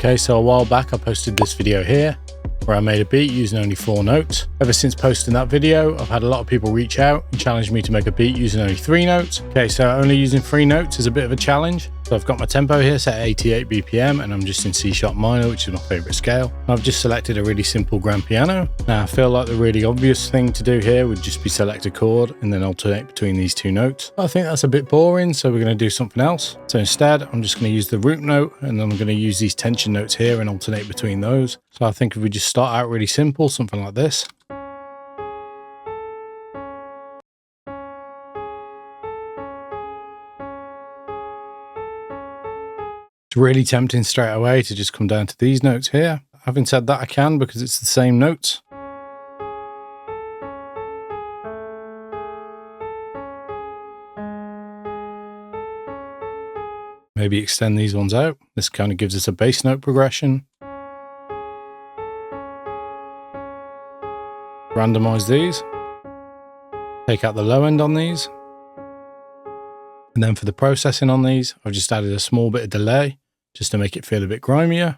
Okay, so a while back I posted this video here where I made a beat using only 4 notes. Ever since posting that video, I've had a lot of people reach out and challenge me to make a beat using only 3 notes. Okay, so only using 3 notes is a bit of a challenge. So I've got my tempo here set at 88 BPM and I'm just in C sharp minor, which is my favorite scale. And I've just selected a really simple grand piano. Now I feel like the really obvious thing to do here would just be select a chord and then alternate between these 2 notes. I think that's a bit boring, so we're going to do something else. So instead, I'm just going to use the root note and then I'm going to use these tension notes here and alternate between those. So I think if we just start out really simple, something like this. It's really tempting straight away to just come down to these notes here. Having said that, I can because it's the same notes. Maybe extend these ones out. This kind of gives us a bass note progression. Randomize these. Take out the low end on these. And then for the processing on these, I've just added a small bit of delay just to make it feel a bit grimier.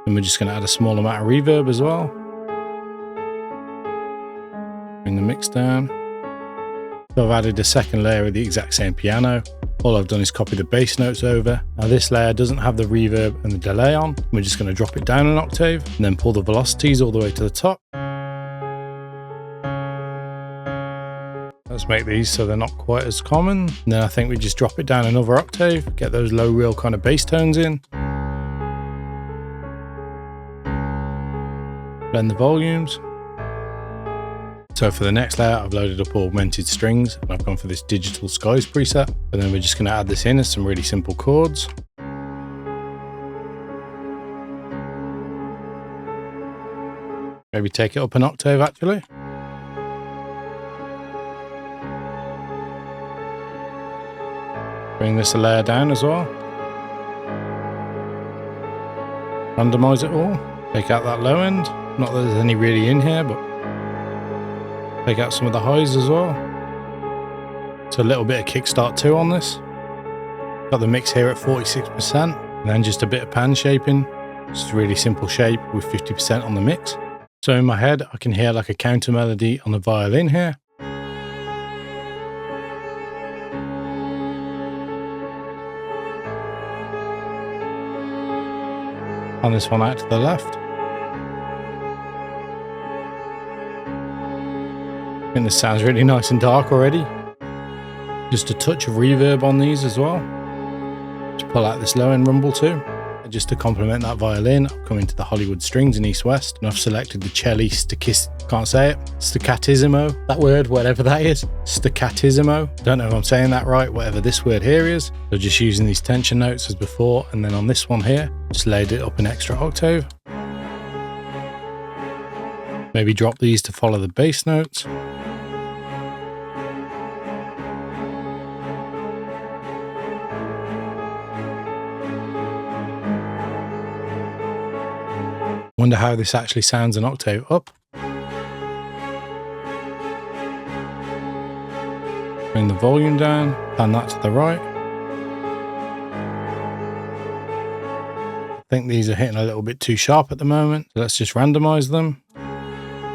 And we're just going to add a small amount of reverb as well. Bring the mix down. So I've added a second layer of the exact same piano. All I've done is copy the bass notes over. Now this layer doesn't have the reverb and the delay on. We're just going to drop it down an octave and then pull the velocities all the way to the top. Let's make these so they're not quite as common. And then I think we just drop it down another octave, get those low real kind of bass tones in. Blend the volumes. So for the next layer, I've loaded up augmented strings and I've gone for this digital skies preset. And then we're just going to add this in as some really simple chords. Maybe take it up an octave actually. Bring this a layer down as well. Randomize it all. Take out that low end. Not that there's any really in here, but take out some of the highs as well. So a little bit of kickstart too on this. Got the mix here at 46%. And then just a bit of pan shaping. Just a really simple shape with 50% on the mix. So in my head, I can hear like a counter melody on the violin here. And this one out to the left. I think this sounds really nice and dark already. Just a touch of reverb on these as well. Just pull out this low end rumble too. And just to complement that violin, I've come into the Hollywood strings in East West and I've selected the celli staccatissimo. That word, whatever that is. Staccatissimo. Don't know if I'm saying that right, whatever this word here is. So just using these tension notes as before, and then on this one here, just laid it up an extra octave. Maybe drop these to follow the bass notes. Wonder how this actually sounds an octave up. Bring the volume down, pan that to the right. I think these are hitting a little bit too sharp at the moment, so let's just randomize them.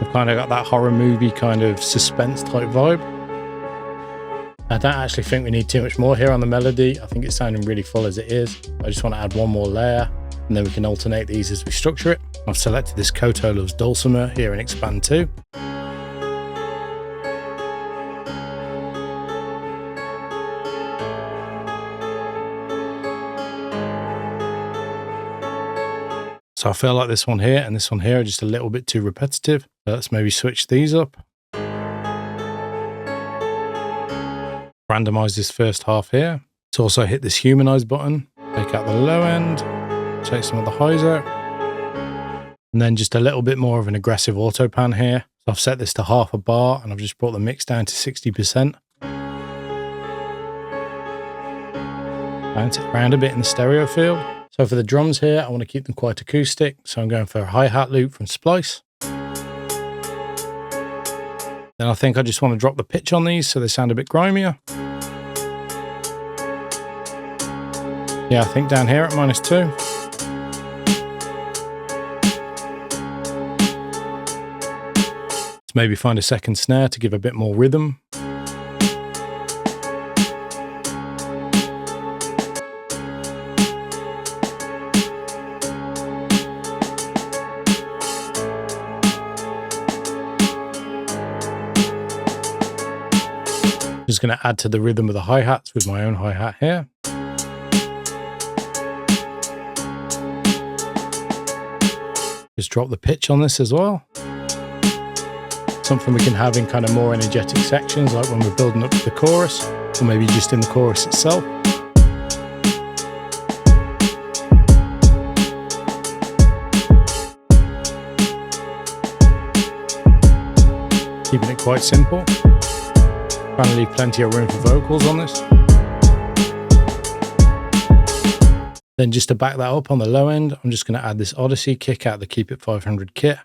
We've kind of got that horror movie kind of suspense type vibe. I don't actually think we need too much more here on the melody. I think it's sounding really full as it is. I just want to add one more layer and then we can alternate these as we structure it. I've selected this Koto Loves Dulcimer here in Expand 2. So I feel like this one here and this one here are just a little bit too repetitive. So let's maybe switch these up. Randomize this first half here. Let's also hit this humanize button. Take out the low end. Take some of the highs out. And then just a little bit more of an aggressive auto pan here. So I've set this to half a bar and I've just brought the mix down to 60%. Bounce it around a bit in the stereo field. So for the drums here, I want to keep them quite acoustic. So I'm going for a hi-hat loop from Splice. Then I think I just want to drop the pitch on these so they sound a bit grimier. Yeah, I think down here at -2. Let's maybe find a second snare to give a bit more rhythm. Just going to add to the rhythm of the hi-hats with my own hi-hat here. Just drop the pitch on this as well. Something we can have in kind of more energetic sections, like when we're building up to the chorus, or maybe just in the chorus itself. Keeping it quite simple. Trying to leave plenty of room for vocals on this. Then just to back that up on the low end, I'm just going to add this Odyssey kick out the Keep It 500 kit.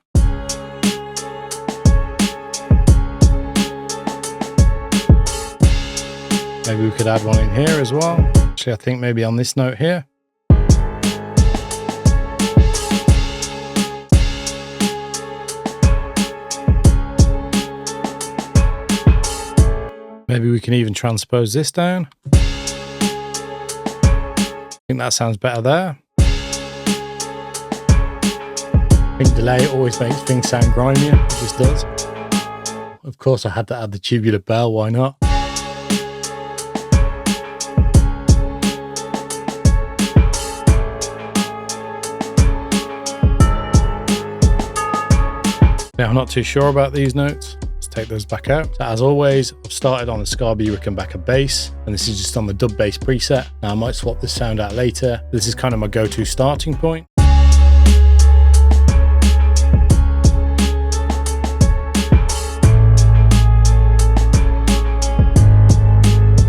Maybe we could add one in here as well. Actually, I think maybe on this note here. Maybe we can even transpose this down. I think that sounds better there. I think delay always makes things sound grimier, it just does. Of course I had to add the tubular bell, why not? Now I'm not too sure about these notes. Take those back out. So as always, I've started on the Scarby Rickenbacker bass, and this is just on the dub bass preset. Now I might swap this sound out later. This is kind of my go-to starting point.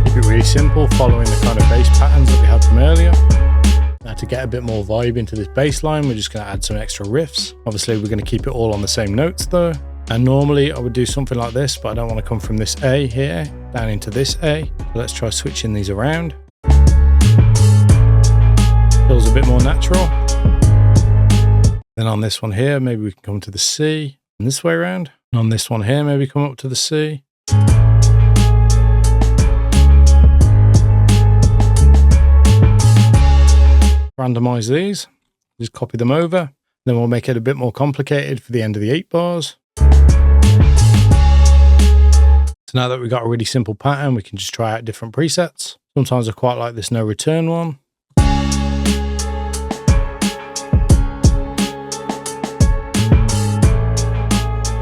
Keep it really simple, following the kind of bass patterns that we had from earlier. Now to get a bit more vibe into this bass line, we're just going to add some extra riffs. Obviously we're going to keep it all on the same notes though. And normally I would do something like this, but I don't want to come from this A here down into this A. So let's try switching these around. Feels a bit more natural. Then on this one here, maybe we can come to the C and this way around. And on this one here, maybe come up to the C. Randomize these, just copy them over. Then we'll make it a bit more complicated for the end of the 8 bars. So now that we've got a really simple pattern, we can just try out different presets. Sometimes I quite like this no return one.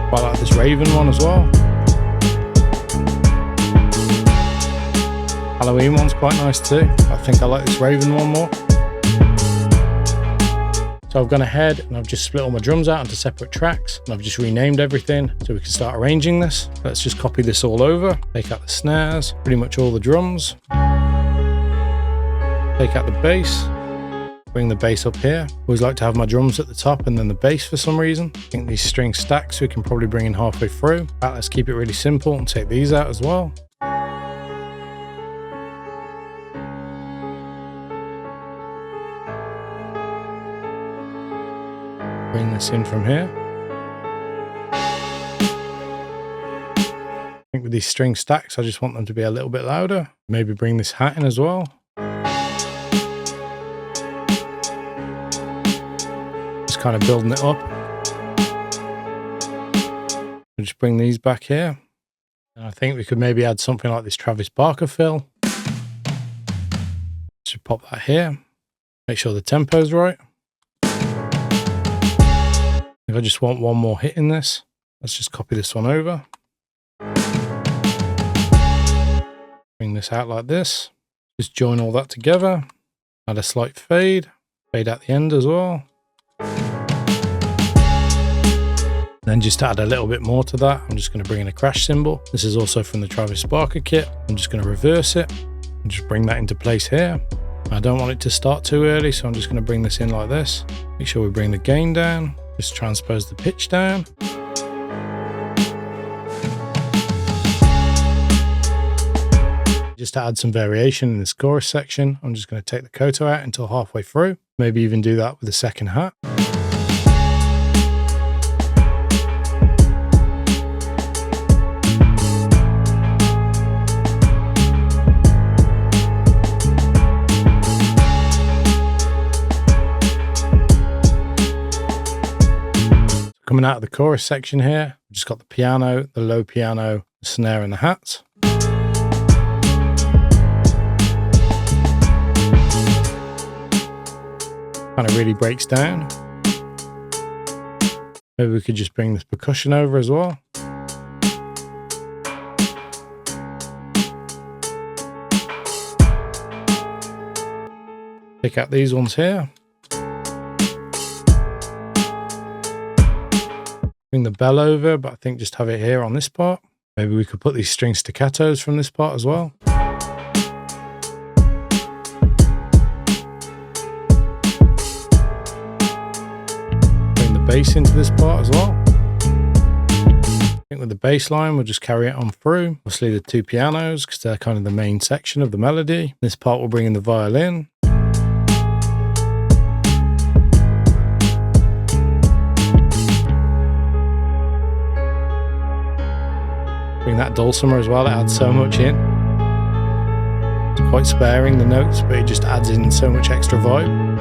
Quite like this Raven one as well. Halloween one's quite nice too. I think I like this Raven one more. So I've gone ahead and I've just split all my drums out into separate tracks, and I've just renamed everything so we can start arranging this. Let's just copy this all over, take out the snares, pretty much all the drums, take out the bass, bring the bass up here. Always like to have my drums at the top and then the bass for some reason. I think these string stacks we can probably bring in halfway through. Right, let's keep it really simple and take these out as well. Bring this in from here. I think with these string stacks, I just want them to be a little bit louder. Maybe bring this hat in as well. Just kind of building it up. I'll just bring these back here. And I think we could maybe add something like this Travis Barker fill. Just pop that here. Make sure the tempo's right. If I just want one more hit in this, let's just copy this one over. Bring this out like this. Just join all that together. Add a slight fade. Fade at the end as well. Then just to add a little bit more to that, I'm just going to bring in a crash cymbal. This is also from the Travis Barker kit. I'm just going to reverse it and just bring that into place here. I don't want it to start too early, so I'm just going to bring this in like this. Make sure we bring the gain down. Just transpose the pitch down. Just to add some variation in this chorus section, I'm just going to take the koto out until halfway through. Maybe even do that with the second hat. Coming out of the chorus section here, I've just got the piano, the low piano, the snare and the hats. Kind of really breaks down. Maybe we could just bring this percussion over as well. Pick out these ones here. Bring the bell over, but I think just have it here on this part. Maybe we could put these string staccatos from this part as well. Bring the bass into this part as well. I think with the bass line, we'll just carry it on through. Obviously the two pianos, because they're kind of the main section of the melody. This part will bring in the violin. Bring that dulcimer as well, it adds so much in. It's quite sparing the notes, but it just adds in so much extra vibe.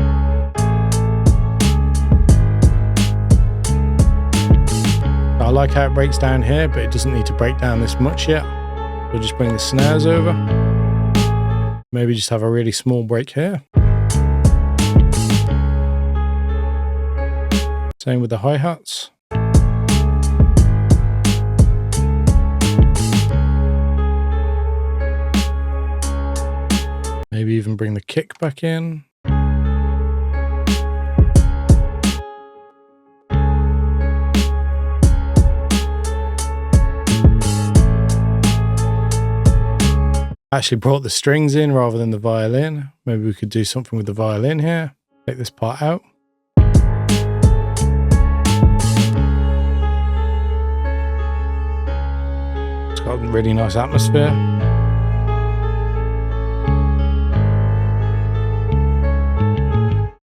I like how it breaks down here, but it doesn't need to break down this much yet. We'll just bring the snares over. Maybe just have a really small break here. Same with the hi-hats. Maybe even bring the kick back in. Actually brought the strings in rather than the violin. Maybe we could do something with the violin here. Take this part out. It's got a really nice atmosphere.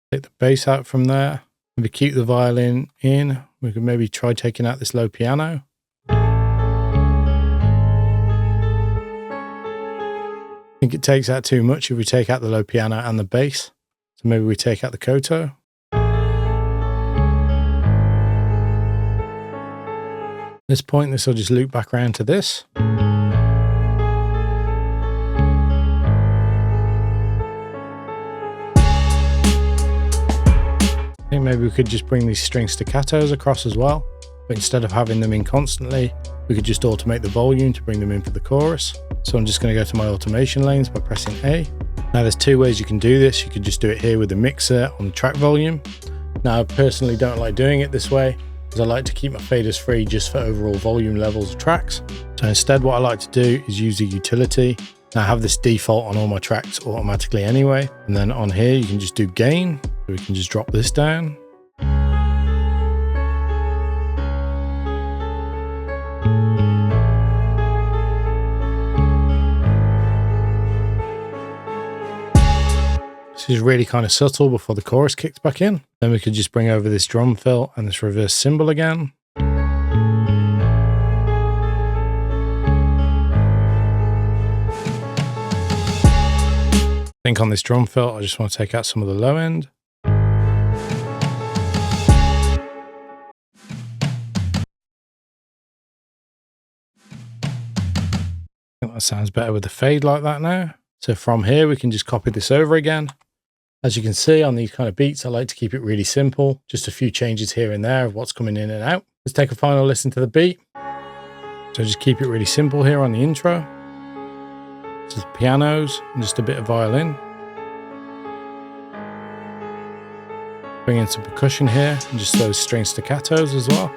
Take the bass out from there. Maybe keep the violin in. We could maybe try taking out this low piano. I think it takes out too much if we take out the low piano and the bass. So maybe we take out the koto. At this point, this will just loop back around to this. I think maybe we could just bring these string staccatos across as well, but instead of having them in constantly, we could just automate the volume to bring them in for the chorus. So I'm just going to go to my automation lanes by pressing A. Now there's two ways you can do this. You could just do it here with the mixer on the track volume. Now I personally don't like doing it this way, because I like to keep my faders free just for overall volume levels of tracks. So instead what I like to do is use a utility. Now I have this default on all my tracks automatically anyway. And then on here you can just do gain. So we can just drop this down. This is really kind of subtle before the chorus kicks back in. Then we could just bring over this drum fill and this reverse cymbal again. I think on this drum fill, I just want to take out some of the low end. I think that sounds better with the fade like that now. So from here, we can just copy this over again. As you can see on these kind of beats, I like to keep it really simple. Just a few changes here and there of what's coming in and out. Let's take a final listen to the beat. So just keep it really simple here on the intro. Just pianos and just a bit of violin. Bring in some percussion here and just those string staccatos as well.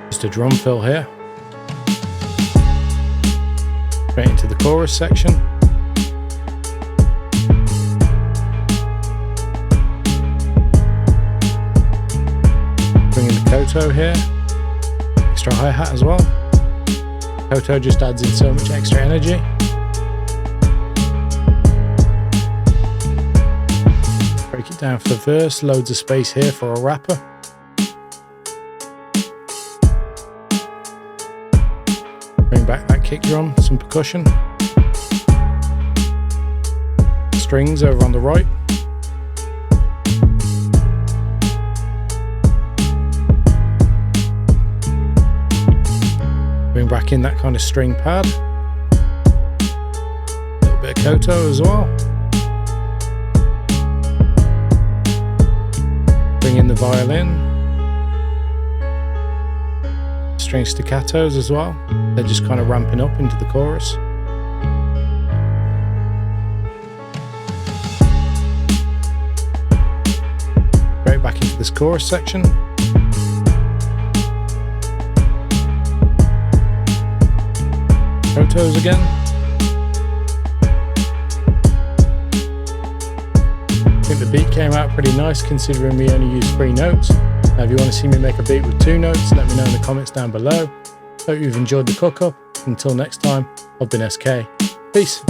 Just a drum fill here. Straight into the chorus section. Bring in the koto here. extra hi-hat as well. Koto just adds in so much extra energy. Break it down for the verse, loads of space here for a rapper. Bring back that kick drum, some percussion. Strings over on the right. Bring back in that kind of string pad. A little bit of koto as well. Bring in the violin. String staccatos as well. They're just kind of ramping up into the chorus. Straight back into this chorus section. Kotos again. I think the beat came out pretty nice considering we only used 3 notes. Now if you want to see me make a beat with 2 notes, let me know in the comments down below. Hope you've enjoyed the cook up. Until next time, I've been SK. Peace.